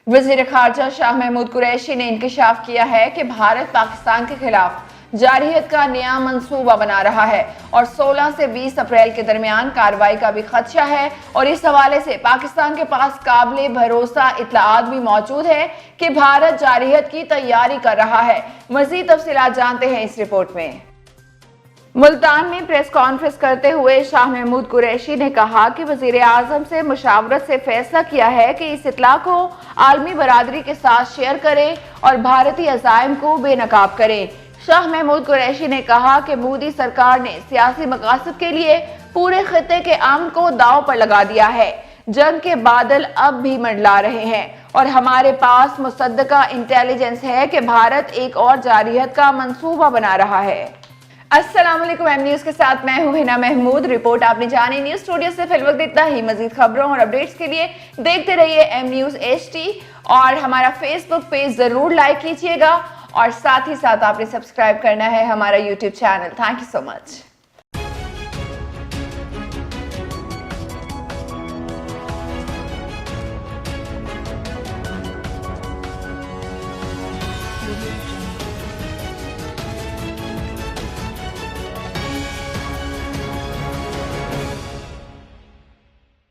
वजीर खारजा शाह महमूद कुरैशी ने इंकशाफ किया है कि भारत पाकिस्तान के खिलाफ जारहियत का नया मंसूबा बना रहा है और 16 से 20 अप्रैल के दरमियान कार्रवाई का भी खदशा है और इस हवाले से पाकिस्तान के पास काबिल भरोसा इत्तलात भी मौजूद है कि भारत जारहियत की तैयारी कर रहा है। मजीद तफसीलात जानते हैं इस रिपोर्ट में। मुल्तान में प्रेस कॉन्फ्रेंस करते हुए शाह महमूद कुरैशी ने कहा कि वजीर आजम से मुशावरत से फैसला किया है कि इस इत्तला को आलमी बरादरी के साथ शेयर करें और भारतीय अज़ाइम को बेनकाब करें। शाह महमूद कुरैशी ने कहा कि मोदी सरकार ने सियासी मकासद के लिए पूरे खित्ते के अमन को दांव पर लगा दिया है। जंग के बादल अब भी मंडला रहे हैं और हमारे पास मुसद्दका इंटेलिजेंस है कि भारत एक और जारहियत का मंसूबा बना रहा है। अस्सलाम वालेकुम, एम न्यूज के साथ मैं हूं हिना महमूद। रिपोर्ट आपने जानी न्यूज स्टूडियो से फिलवक्त इतना ही। मजीद खबरों और अपडेट्स के लिए देखते रहिए एम न्यूज HD और हमारा फेसबुक पेज जरूर लाइक कीजिएगा और साथ ही साथ आपने सब्सक्राइब करना है हमारा YouTube channel. Thank you so much.